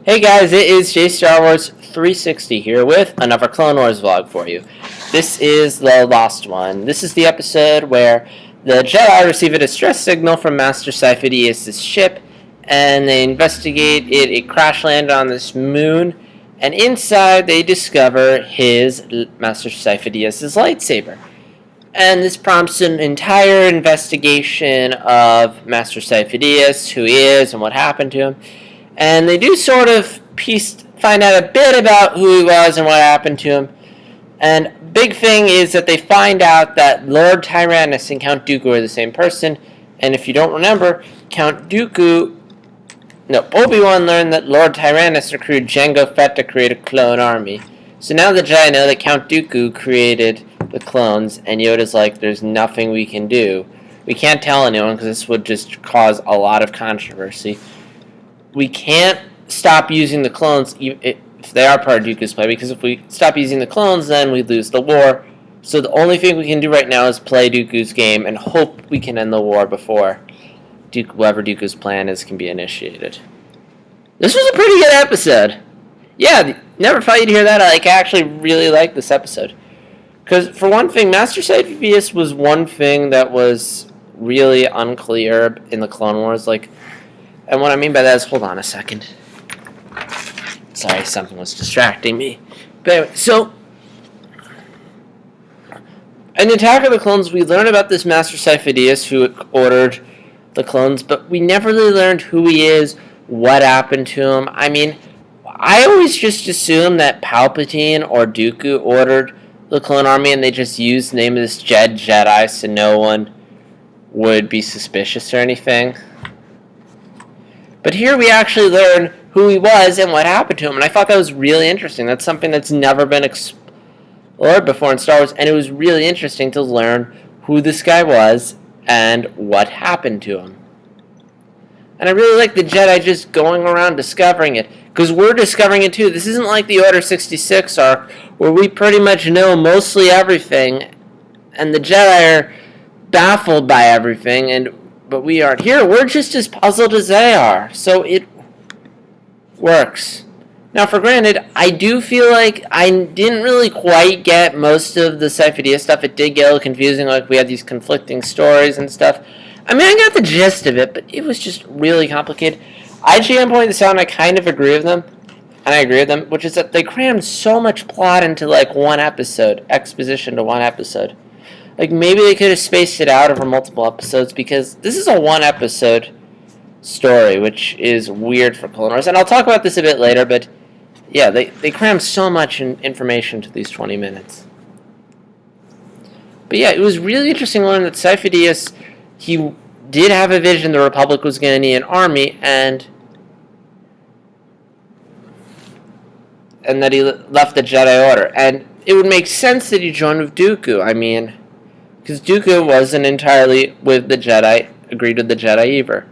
Hey guys, it is J Star Wars 360 here with another Clone Wars vlog for you. This is the Lost one. This is the episode where the Jedi receive a distress signal from Master Sifo-Dyas' ship, and they investigate it. It crash landed on this moon, and inside they discover Master Sifo-Dyas' lightsaber. And this prompts an entire investigation of Master Sifo-Dyas, who he is and what happened to him. And they do sort of find out a bit about who he was and what happened to him. And big thing is that they find out that Lord Tyrannus and Count Dooku are the same person. And if you don't remember, Obi-Wan learned that Lord Tyrannus recruited Jango Fett to create a clone army. So now the Jedi know that Count Dooku created the clones, and Yoda's like, there's nothing we can do. We can't tell anyone because this would just cause a lot of controversy. We can't stop using the clones if they are part of Dooku's play, because if we stop using the clones, then we lose the war. So the only thing we can do right now is play Dooku's game and hope we can end the war before whatever Dooku's plan is can be initiated. This was a pretty good episode. Yeah, never thought you'd hear that. I actually really like this episode. Because, for one thing, Master Sifo-Dyas was one thing that was really unclear in the Clone Wars. And what I mean by that is, hold on a second. Sorry, something was distracting me. But anyway, so, in Attack of the Clones, we learn about this Master Sifo-Dyas who ordered the clones, but we never really learned who he is, what happened to him. I mean, I always just assumed that Palpatine or Dooku ordered the clone army and they just used the name of this Jedi so no one would be suspicious or anything. But here we actually learn who he was and what happened to him, and I thought that was really interesting. That's something that's never been explored before in Star Wars, and it was really interesting to learn who this guy was and what happened to him. And I really like the Jedi just going around discovering it, because we're discovering it too. This isn't like the Order 66 arc, where we pretty much know mostly everything, and the Jedi are baffled by everything, but we aren't. Here, we're just as puzzled as they are, so it works. Now, for granted, I do feel like I didn't really quite get most of the Sifo-Dyas stuff. It did get a little confusing, like we had these conflicting stories and stuff. I mean, I got the gist of it, but it was just really complicated. IGN pointed this out, and I kind of agree with them, which is that they crammed so much plot into, one episode, exposition to one episode. Maybe they could have spaced it out over multiple episodes, because this is a one-episode story, which is weird for Clone Wars. And I'll talk about this a bit later, but yeah, they crammed so much information to these 20 minutes. But yeah, it was really interesting to learn that Sifo-Dyas, he did have a vision the Republic was going to need an army, and that he left the Jedi Order. And it would make sense that he joined with Dooku. I mean, because Dooku wasn't entirely with the Jedi, agreed with the Jedi either.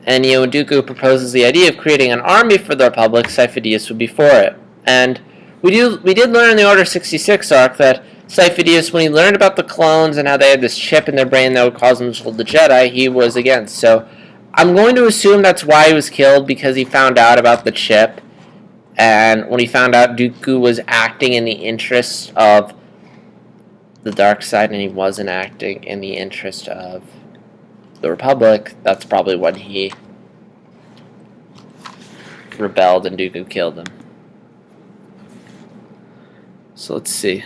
And, when Dooku proposes the idea of creating an army for the Republic, Sifo-Dyas would be for it. And we did learn in the Order 66 arc that Sifo-Dyas, when he learned about the clones and how they had this chip in their brain that would cause them to hold the Jedi, he was against. So I'm going to assume that's why he was killed, because he found out about the chip. And when he found out Dooku was acting in the interest of the dark side and he wasn't acting in the interest of the Republic, that's probably when he rebelled and Dooku killed him. So let's see.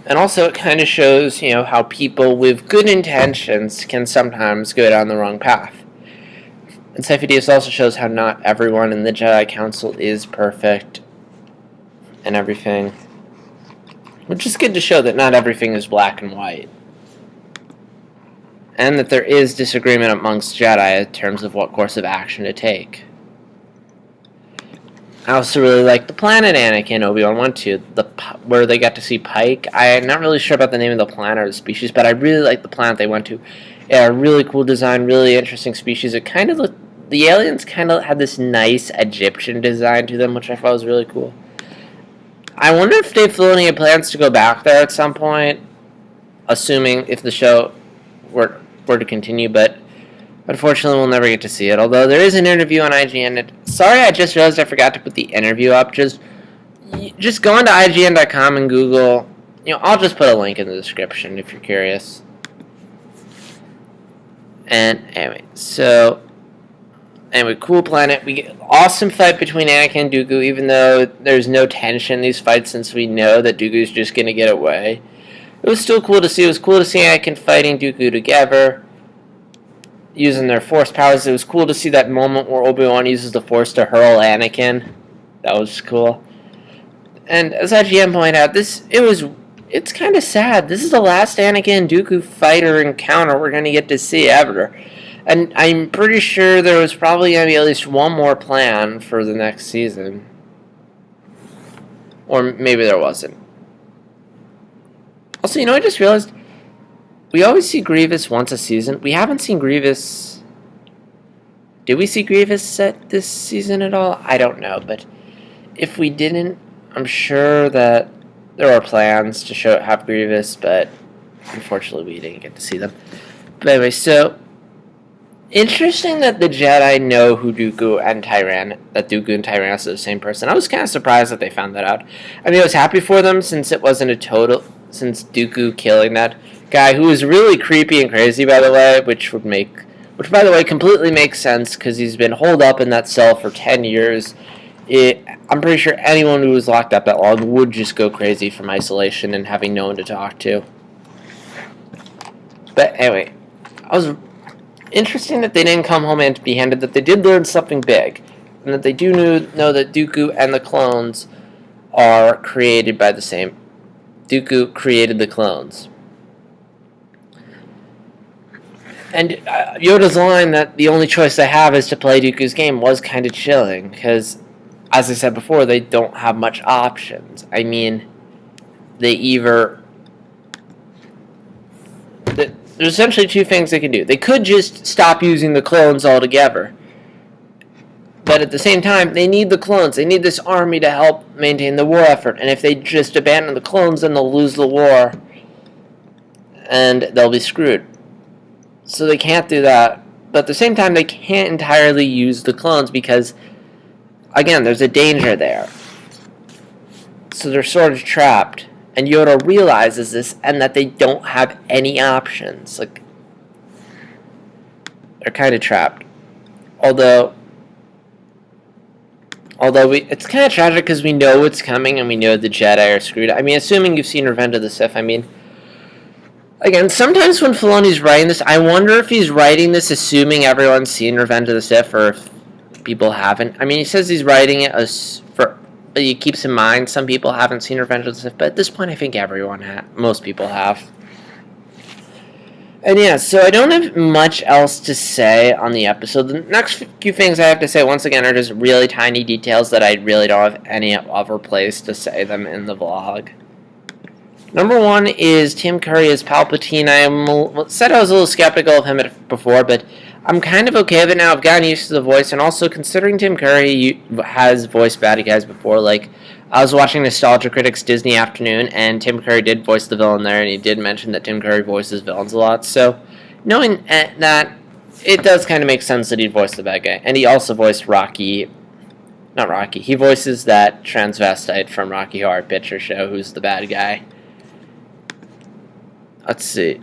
And also it kind of shows, how people with good intentions can sometimes go down the wrong path. And Sifo-Dyas also shows how not everyone in the Jedi Council is perfect and everything. Which is good to show that not everything is black and white. And that there is disagreement amongst Jedi in terms of what course of action to take. I also really like the planet Anakin Obi-Wan went to, where they got to see Pike. I'm not really sure about the name of the planet or the species, but I really like the planet they went to. Yeah, really cool design, really interesting species. It kind of looked, the aliens kind of had this nice Egyptian design to them, which I thought was really cool. I wonder if Dave Filoni had plans to go back there at some point, assuming if the show were to continue, but Unfortunately, we'll never get to see it. Although there is an interview on IGN. Sorry, I just realized I forgot to put the interview up. Just go into IGN.com and Google. I'll just put a link in the description if you're curious. And anyway, cool planet. We get awesome fight between Anakin and Dooku, even though there's no tension in these fights since we know that Dooku's just gonna get away. It was still cool to see. It was cool to see Anakin fighting Dooku together, using their Force powers. It was cool to see that moment where Obi-Wan uses the Force to hurl Anakin. That was cool. And as IGN pointed out, it's kind of sad. This is the last Anakin and Dooku fight or encounter we're going to get to see ever. And I'm pretty sure there was probably going to be at least one more planned for the next season. Or maybe there wasn't. Also, I just realized we always see Grievous once a season. We haven't seen Grievous. Did we see Grievous set this season at all? I don't know, but if we didn't, I'm sure that there are plans to have Grievous, but unfortunately we didn't get to see them. But anyway, so interesting that the Jedi know who Dooku and Tyrannus are the same person. I was kind of surprised that they found that out. I was happy for them since Dooku killing that guy who was really creepy and crazy, by the way, which by the way completely makes sense because he's been holed up in that cell for 10 years. I'm pretty sure anyone who was locked up that long would just go crazy from isolation and having no one to talk to. But anyway, I was interesting that they didn't come home empty-handed, that they did learn something big, and that they do know that Dooku and the clones are created by the same. Dooku created the clones. And Yoda's line that the only choice they have is to play Dooku's game was kind of chilling, because, as I said before, they don't have much options. There's essentially two things they can do. They could just stop using the clones altogether. But at the same time, they need the clones. They need this army to help maintain the war effort. And if they just abandon the clones, then they'll lose the war. And they'll be screwed. So they can't do that. But at the same time, they can't entirely use the clones because, again, there's a danger there. So they're sort of trapped. And Yoda realizes this and that they don't have any options. They're kind of trapped. Although it's kind of tragic because we know what's coming and we know the Jedi are screwed. Assuming you've seen Revenge of the Sith, again, sometimes when Filoni's writing this, I wonder if he's writing this assuming everyone's seen Revenge of the Sith or if people haven't. He says he's writing it he keeps in mind some people haven't seen Revenge of the Sith, but at this point I think most people have. And yeah, so I don't have much else to say on the episode. The next few things I have to say, once again, are just really tiny details that I really don't have any other place to say them in the vlog. Number one is Tim Curry as Palpatine. I said I was a little skeptical of him before, but I'm kind of okay with it now. I've gotten used to the voice, and also considering Tim Curry has voiced bad guys before, I was watching Nostalgia Critics Disney Afternoon, and Tim Curry did voice the villain there, and he did mention that Tim Curry voices villains a lot, so knowing that, it does kind of make sense that he'd voice the bad guy. And he also voiced he voices that transvestite from Rocky Horror Picture Show who's the bad guy. Let's see.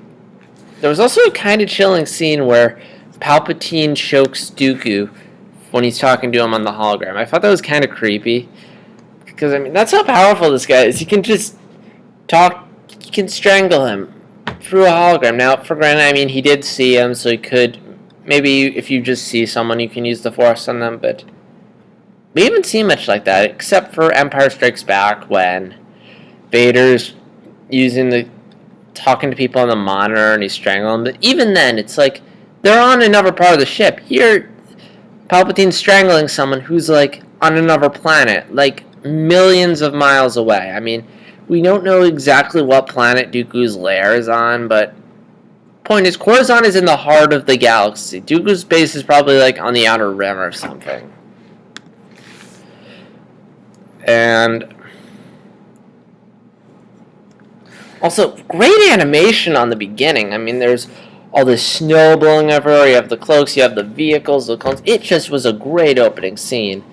There was also a kind of chilling scene where Palpatine chokes Dooku when he's talking to him on the hologram. I thought that was kind of creepy. Because, that's how powerful this guy is. He can just talk, he can strangle him through a hologram. Now, for granted, he did see him, so he could, maybe if you just see someone, you can use the Force on them, but we haven't seen much like that, except for Empire Strikes Back, when Vader's talking to people on the monitor, and he's strangling them, but even then, it's they're on another part of the ship. Here, Palpatine's strangling someone who's, on another planet, millions of miles away. We don't know exactly what planet Dooku's lair is on, but point is, Coruscant is in the heart of the galaxy. Dooku's base is probably, on the Outer Rim or something. And also, great animation on the beginning. There's all this snow blowing everywhere. You have the cloaks, you have the vehicles, the clones. It just was a great opening scene.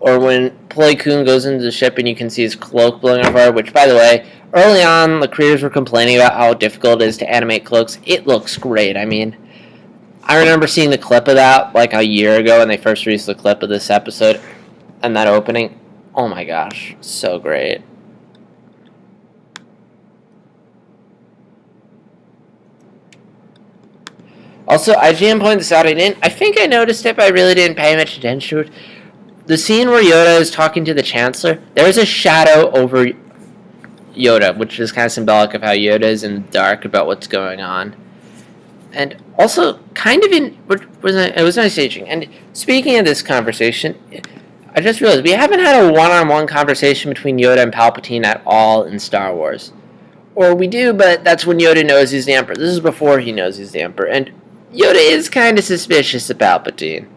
Or when Plo Koon goes into the ship and you can see his cloak blowing everywhere, which, by the way, early on, the creators were complaining about how difficult it is to animate cloaks. It looks great. I mean, I remember seeing the clip of that like a year ago when they first released the clip of this episode and that opening. Oh my gosh, so great. Also, IGN pointed this out. I think I noticed it, but I really didn't pay much attention to it. The scene where Yoda is talking to the Chancellor, there's a shadow over Yoda, which is kind of symbolic of how Yoda is in the dark about what's going on. And also, kind of it was nice aging. And speaking of this conversation, I just realized we haven't had a one-on-one conversation between Yoda and Palpatine at all in Star Wars. Or we do, but that's when Yoda knows he's the Emperor. This is before he knows he's the Emperor. And Yoda is kind of suspicious of Palpatine.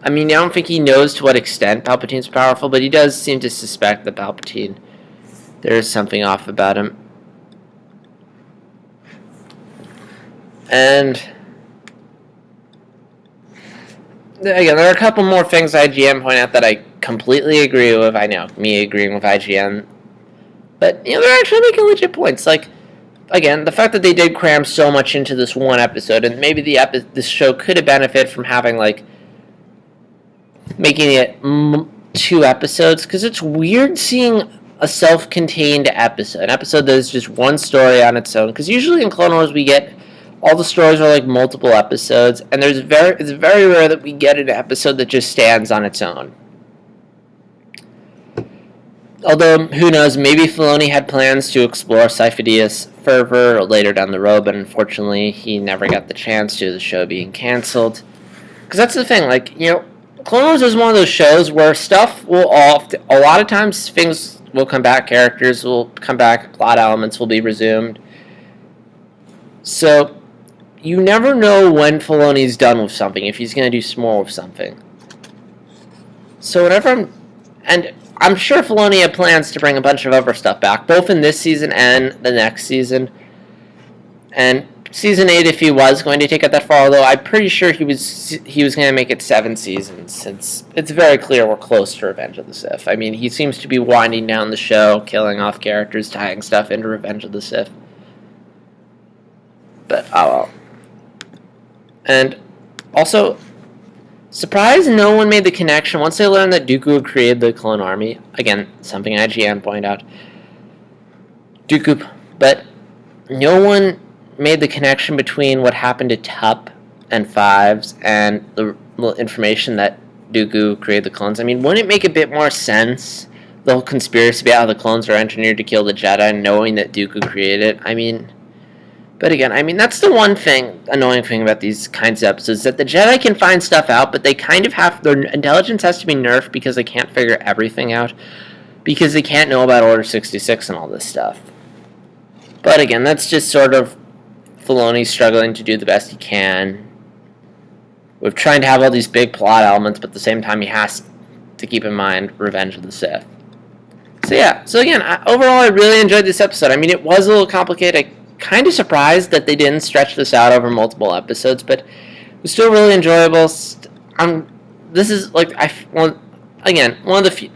I mean, I don't think he knows to what extent Palpatine's powerful, but he does seem to suspect that Palpatine, there is something off about him. And again, there are a couple more things IGN point out that I completely agree with. I know, me agreeing with IGN. But, they're actually making legit points. Like, again, the fact that they did cram so much into this one episode, and maybe this show could have benefited from having, like, making it 2 episodes, because it's weird seeing a self-contained episode, an episode that is just one story on its own, because usually in Clone Wars we get all the stories are like multiple episodes, and it's very rare that we get an episode that just stands on its own. Although, who knows, maybe Filoni had plans to explore Sifo Dyas further later down the road, but unfortunately he never got the chance to, the show being cancelled. Because that's the thing, like, Clone Wars is one of those shows where stuff will a lot of times things will come back, characters will come back, plot elements will be resumed. So, you never know when Filoni's done with something, if he's going to do more with something. So I'm sure Filoni had plans to bring a bunch of other stuff back, both in this season and the next season. And Season 8, if he was going to take it that far, although I'm pretty sure he was going to make it 7 seasons, since it's very clear we're close to Revenge of the Sith. I mean, he seems to be winding down the show, killing off characters, tying stuff into Revenge of the Sith. But, oh well. And, also, surprised no one made the connection once they learned that Dooku had created the Clone Army. Again, something IGN pointed out. Dooku, but no one made the connection between what happened to Tup and Fives and the information that Dooku created the clones. I mean, wouldn't it make a bit more sense, the whole conspiracy about how the clones are engineered to kill the Jedi, knowing that Dooku created it? I mean, but again, that's the one annoying thing about these kinds of episodes, that the Jedi can find stuff out, but they kind of their intelligence has to be nerfed because they can't figure everything out, because they can't know about Order 66 and all this stuff. But again, that's just sort of Filoni struggling to do the best he can with trying to have all these big plot elements, but at the same time he has to keep in mind Revenge of the Sith. So yeah, again, overall I really enjoyed this episode. I mean, it was a little complicated. I'm kind of surprised that they didn't stretch this out over multiple episodes, but it was still really enjoyable. This is like, one of the few.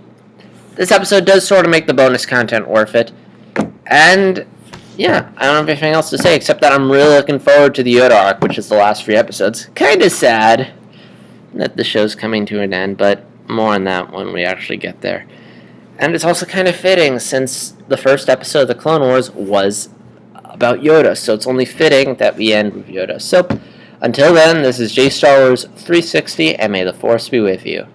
This episode does sort of make the bonus content worth it, and yeah, I don't have anything else to say except that I'm really looking forward to the Yoda arc, which is the last 3 episodes. Kind of sad that the show's coming to an end, but more on that when we actually get there. And it's also kind of fitting since the first episode of the Clone Wars was about Yoda, so it's only fitting that we end with Yoda. So, until then, this is J Star Wars 360, and may the Force be with you.